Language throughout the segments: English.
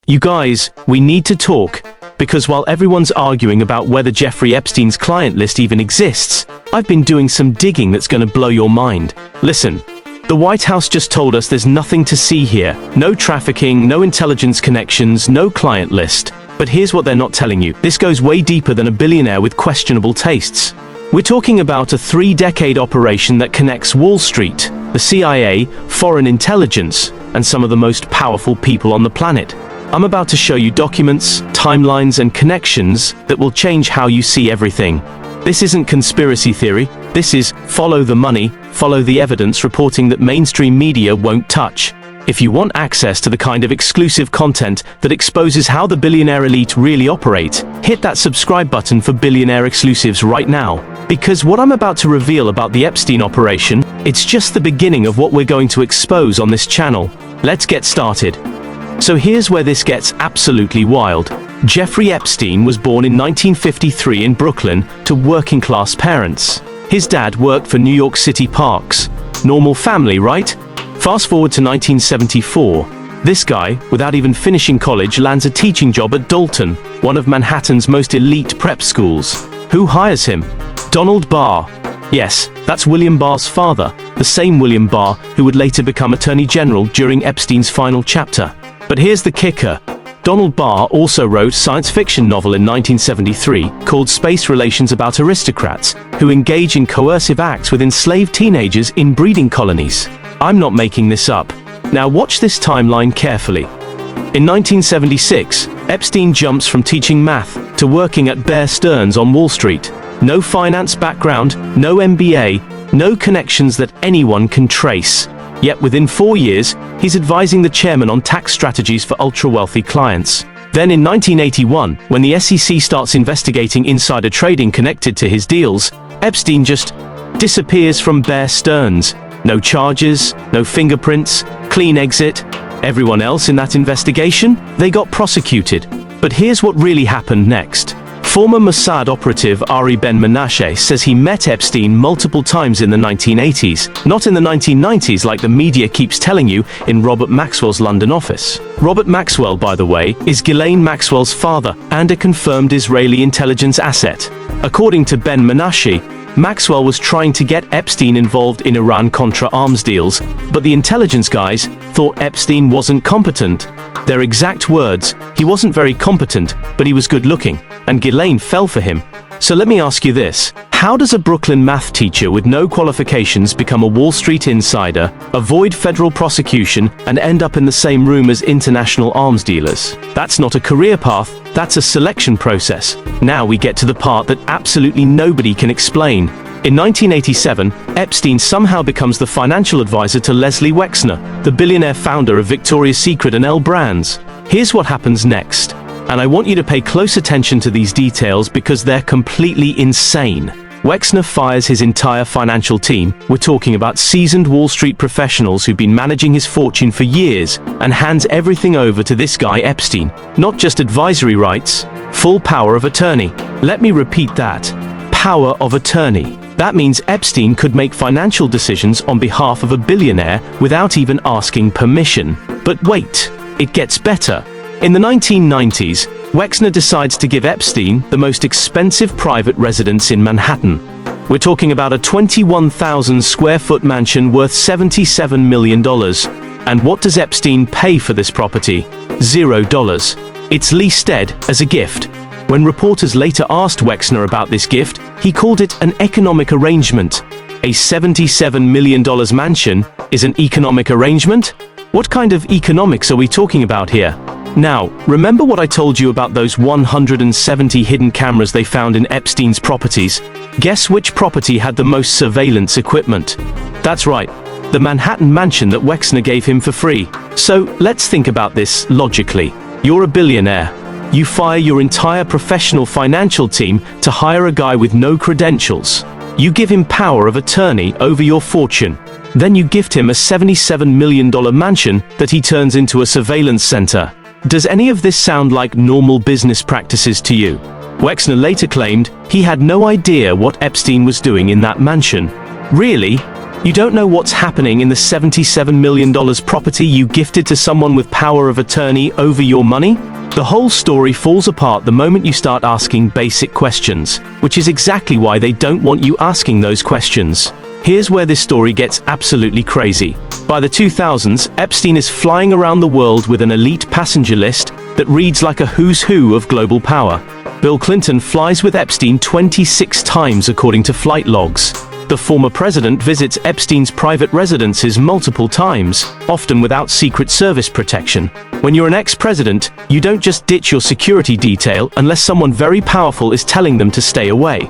You guys, we need to talk, because while everyone's arguing about whether Jeffrey Epstein's client list even exists, I've been doing some digging that's gonna blow your mind. Listen, the White House just told us there's nothing to see here. No trafficking, no intelligence connections, no client list. But here's what they're not telling you. This goes way deeper than a billionaire with questionable tastes. We're talking about a 3-decade operation that connects Wall Street, the CIA, foreign intelligence, and some of the most powerful people on the planet. I'm about to show you documents, timelines, and connections that will change how you see everything. This isn't conspiracy theory. This is follow the money, follow the evidence reporting that mainstream media won't touch. If you want access to the kind of exclusive content that exposes how the billionaire elite really operate, hit that subscribe button for Billionaire exclusives right now. Because what I'm about to reveal about the Epstein operation, it's just the beginning of what we're going to expose on this channel. Let's get started. So here's where this gets absolutely wild. Jeffrey Epstein was born in 1953 in Brooklyn to working-class parents. His dad worked for New York City Parks. Normal family, right? Fast forward to 1974. This guy, without even finishing college, lands a teaching job at Dalton, one of Manhattan's most elite prep schools. Who hires him? Donald Barr. Yes, that's William Barr's father, the same William Barr who would later become Attorney General during Epstein's final chapter. But here's the kicker. Donald Barr also wrote a science fiction novel in 1973 called Space Relations about aristocrats who engage in coercive acts with enslaved teenagers in breeding colonies. I'm not making this up. Now watch this timeline carefully. In 1976, Epstein jumps from teaching math to working at Bear Stearns on Wall Street. No finance background, no MBA, no connections that anyone can trace. Yet within 4 years, he's advising the chairman on tax strategies for ultra-wealthy clients. Then in 1981, when the SEC starts investigating insider trading connected to his deals, Epstein just disappears from Bear Stearns. No charges, no fingerprints, clean exit. Everyone else in that investigation, they got prosecuted. But here's what really happened next. Former Mossad operative Ari Ben-Menashe says he met Epstein multiple times in the 1980s, not in the 1990s like the media keeps telling you in Robert Maxwell's London office. Robert Maxwell, by the way, is Ghislaine Maxwell's father and a confirmed Israeli intelligence asset. According to Ben-Menashe, Maxwell was trying to get Epstein involved in Iran-Contra arms deals, but the intelligence guys thought Epstein wasn't competent. Their exact words, he wasn't very competent, but he was good-looking, and Ghislaine fell for him. So let me ask you this. How does a Brooklyn math teacher with no qualifications become a Wall Street insider, avoid federal prosecution, and end up in the same room as international arms dealers? That's not a career path, that's a selection process. Now we get to the part that absolutely nobody can explain. In 1987, Epstein somehow becomes the financial advisor to Leslie Wexner, the billionaire founder of Victoria's Secret and L Brands. Here's what happens next. And I want you to pay close attention to these details because they're completely insane. Wexner fires his entire financial team. We're talking about seasoned Wall Street professionals who've been managing his fortune for years, and hands everything over to this guy Epstein. Not just advisory rights, full power of attorney. Let me repeat that. Power of attorney. That means Epstein could make financial decisions on behalf of a billionaire without even asking permission. But wait, it gets better. In the 1990s, Wexner decides to give Epstein the most expensive private residence in Manhattan. We're talking about a 21,000 square foot mansion worth $77 million. And what does Epstein pay for this property? $0. It's leased as a gift. When reporters later asked Wexner about this gift, he called it an economic arrangement. A $77 million mansion is an economic arrangement? What kind of economics are we talking about here? Now, remember what I told you about those 170 hidden cameras they found in Epstein's properties? Guess which property had the most surveillance equipment? That's right, the Manhattan mansion that Wexner gave him for free. So, let's think about this logically. You're a billionaire. You fire your entire professional financial team to hire a guy with no credentials. You give him power of attorney over your fortune. Then you gift him a $77 million mansion that he turns into a surveillance center. Does any of this sound like normal business practices to you? Wexner later claimed he had no idea what Epstein was doing in that mansion. Really? You don't know what's happening in the $77 million property you gifted to someone with power of attorney over your money? The whole story falls apart the moment you start asking basic questions, which is exactly why they don't want you asking those questions. Here's where this story gets absolutely crazy. By the 2000s, Epstein is flying around the world with an elite passenger list that reads like a who's who of global power. Bill Clinton flies with Epstein 26 times according to flight logs. The former president visits Epstein's private residences multiple times, often without Secret Service protection. When you're an ex-president, you don't just ditch your security detail unless someone very powerful is telling them to stay away.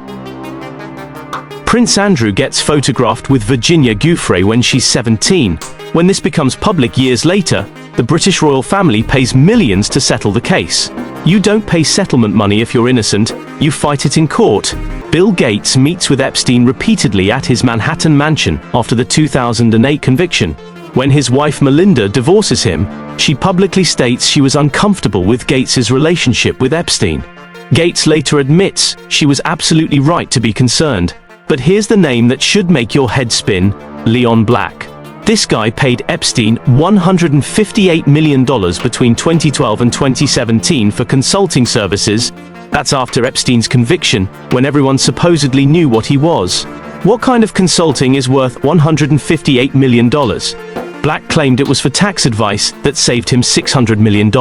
Prince Andrew gets photographed with Virginia Giuffre when she's 17. When this becomes public years later, the British royal family pays millions to settle the case. You don't pay settlement money if you're innocent, you fight it in court. Bill Gates meets with Epstein repeatedly at his Manhattan mansion after the 2008 conviction. When his wife Melinda divorces him, she publicly states she was uncomfortable with Gates's relationship with Epstein. Gates later admits she was absolutely right to be concerned. But here's the name that should make your head spin: Leon Black. This guy paid Epstein $158 million between 2012 and 2017 for consulting services. That's after Epstein's conviction, when everyone supposedly knew what he was. What kind of consulting is worth $158 million? Black claimed it was for tax advice that saved him $600 million.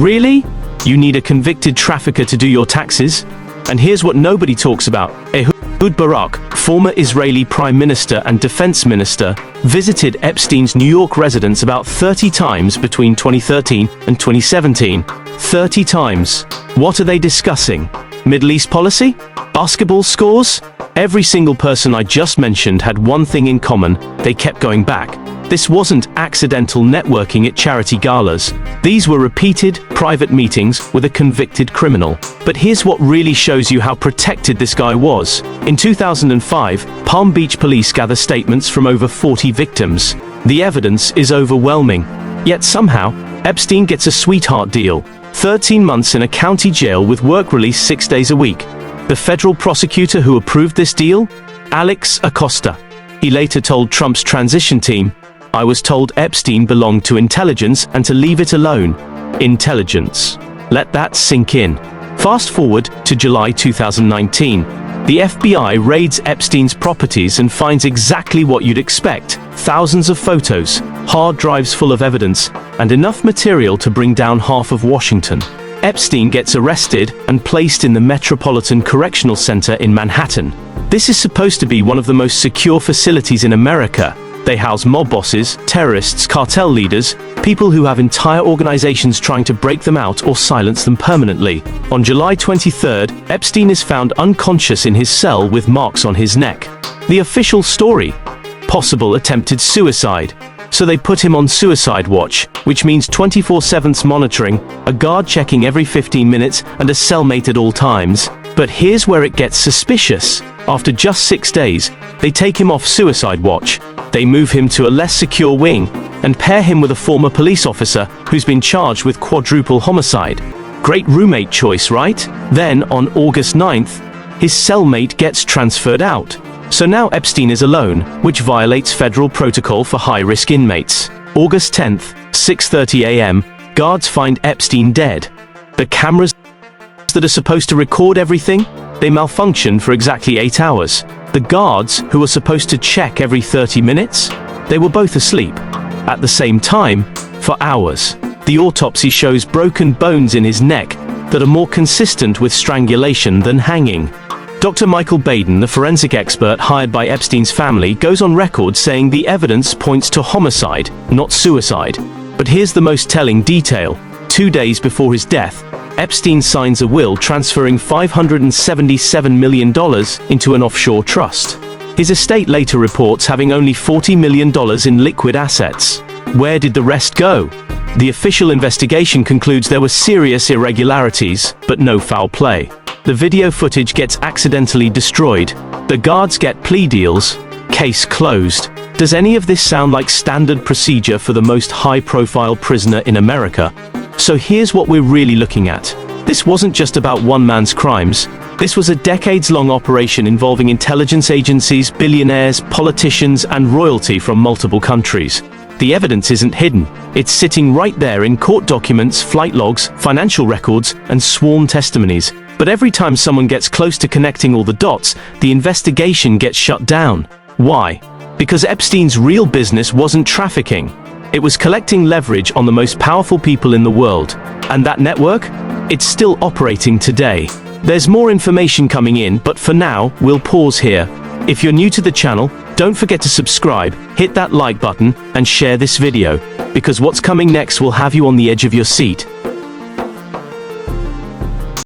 Really? You need a convicted trafficker to do your taxes? And here's what nobody talks about. Ehud Barak, former Israeli Prime Minister and Defense Minister, visited Epstein's New York residence about 30 times between 2013 and 2017. 30 times. What are they discussing? Middle East policy? Basketball scores? Every single person I just mentioned had one thing in common: they kept going back. This wasn't accidental networking at charity galas. These were repeated, private meetings with a convicted criminal. But here's what really shows you how protected this guy was. In 2005, Palm Beach police gather statements from over 40 victims. The evidence is overwhelming. Yet somehow, Epstein gets a sweetheart deal. 13 months in a county jail with work release 6 days a week. The federal prosecutor who approved this deal? Alex Acosta. He later told Trump's transition team, "I was told Epstein belonged to intelligence and to leave it alone." Intelligence. Let that sink in. Fast forward to July 2019. The FBI raids Epstein's properties and finds exactly what you'd expect: thousands of photos, hard drives full of evidence, and enough material to bring down half of Washington. Epstein gets arrested and placed in the Metropolitan Correctional Center in Manhattan. This is supposed to be one of the most secure facilities in America. They house mob bosses, terrorists, cartel leaders, people who have entire organizations trying to break them out or silence them permanently. On July 23rd, Epstein is found unconscious in his cell with marks on his neck. The official story: possible attempted suicide. So they put him on suicide watch, which means 24/7 monitoring, a guard checking every 15 minutes, and a cellmate at all times. But here's where it gets suspicious. After just 6 days, they take him off suicide watch. They move him to a less secure wing and pair him with a former police officer who's been charged with quadruple homicide. Great roommate choice, right? Then, on August 9th, his cellmate gets transferred out. So now Epstein is alone, which violates federal protocol for high-risk inmates. August 10th, 6:30 a.m., guards find Epstein dead. The cameras that are supposed to record everything, they malfunction for exactly 8 hours. The guards, who are supposed to check every 30 minutes, they were both asleep. At the same time, for hours. The autopsy shows broken bones in his neck that are more consistent with strangulation than hanging. Dr. Michael Baden, the forensic expert hired by Epstein's family, goes on record saying the evidence points to homicide, not suicide. But here's the most telling detail. 2 days before his death, Epstein signs a will transferring $577 million into an offshore trust. His estate later reports having only $40 million in liquid assets. Where did the rest go? The official investigation concludes there were serious irregularities, but no foul play. The video footage gets accidentally destroyed. The guards get plea deals. Case closed. Does any of this sound like standard procedure for the most high-profile prisoner in America? So here's what we're really looking at. This wasn't just about one man's crimes. This was a decades-long operation involving intelligence agencies, billionaires, politicians, and royalty from multiple countries. The evidence isn't hidden. It's sitting right there in court documents, flight logs, financial records, and sworn testimonies. But every time someone gets close to connecting all the dots, the investigation gets shut down. Why? Because Epstein's real business wasn't trafficking. It was collecting leverage on the most powerful people in the world. And that network? It's still operating today. There's more information coming in, but for now, we'll pause here. If you're new to the channel, don't forget to subscribe, hit that like button, and share this video, because what's coming next will have you on the edge of your seat.